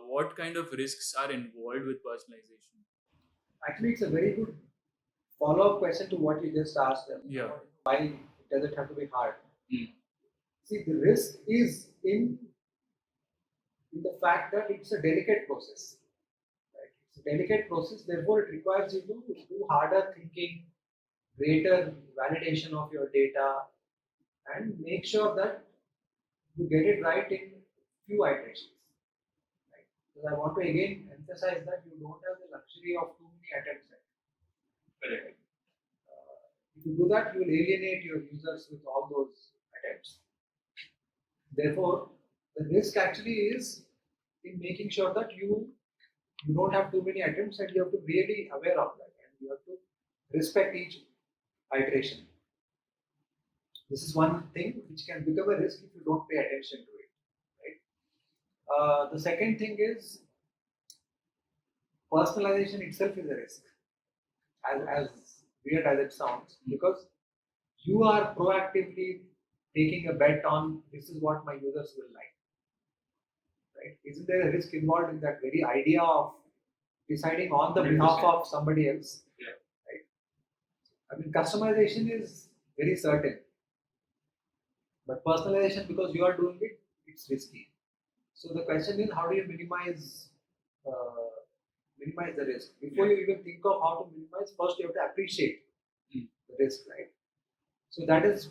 What kind of risks are involved with personalization? Actually, it's a very good follow-up question to what you just asked them. Yeah. Why does it have to be hard? Mm. See, the risk is in the fact that it's a delicate process. Right? It's a delicate process, therefore it requires you to do harder thinking, greater validation of your data, and make sure that you get it right in few iterations. Right? Because I want to again emphasize that you don't have the luxury of too many attempts. Correct. If you do that, you will alienate your users with all those attempts. Therefore, the risk actually is in making sure that you don't have too many attempts and you have to be really aware of that and you have to respect each iteration. This is one thing which can become a risk if you don't pay attention to it. Right? The second thing is personalization itself is a risk, as weird as it sounds, because you are proactively taking a bet on this is what my users will like. Right? Isn't there a risk involved in that very idea of deciding on the behalf 100%. of somebody else? Yeah. Right? I mean, customization is very certain, but personalization, because you are doing it, it's risky. So the question is, how do you minimize the risk? Before you even think of how to minimize, first you have to appreciate the risk, right? So that is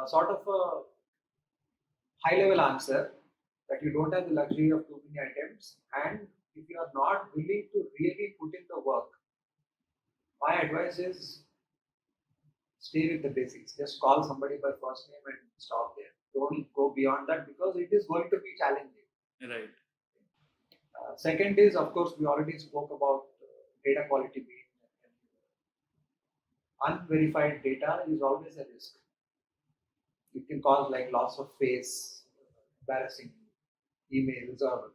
sort of a high level answer that you don't have the luxury of too many attempts, and if you are not willing to really put in the work, my advice is stay with the basics. Just call somebody by first name and stop there. Don't go beyond that because it is going to be challenging. Right. Second is, of course, we already spoke about data quality being unverified data is always a risk. It can cause like loss of face, embarrassing emails or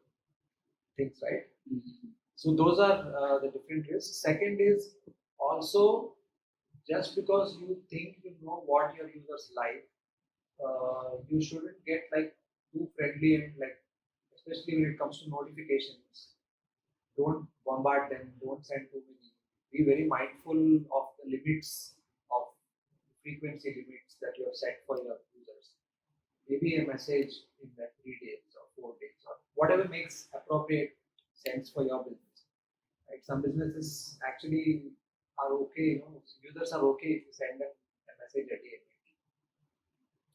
things, right? Mm-hmm. So those are the different risks. Second is also just because you think you know what your users like, you shouldn't get like too friendly and like, especially when it comes to notifications. Don't bombard them. Don't send too many. Be very mindful of the limits of frequency limits that you have set for your users. Maybe a message in that 3 days or 4 days or whatever makes appropriate sense for your business. Right? Some businesses actually are okay, users are okay if you send them a message a day,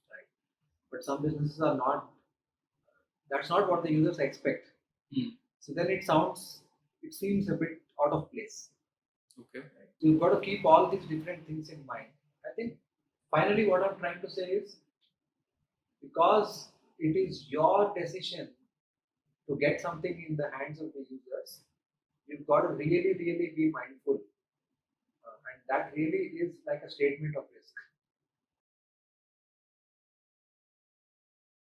right? But some businesses are not. That's not what the users expect. Mm. So then it seems a bit out of place. Okay. Right? So you've got to keep all these different things in mind. I think finally what I'm trying to say is because it is your decision to get something in the hands of the users, you've got to really, really be mindful. And that really is like a statement of risk.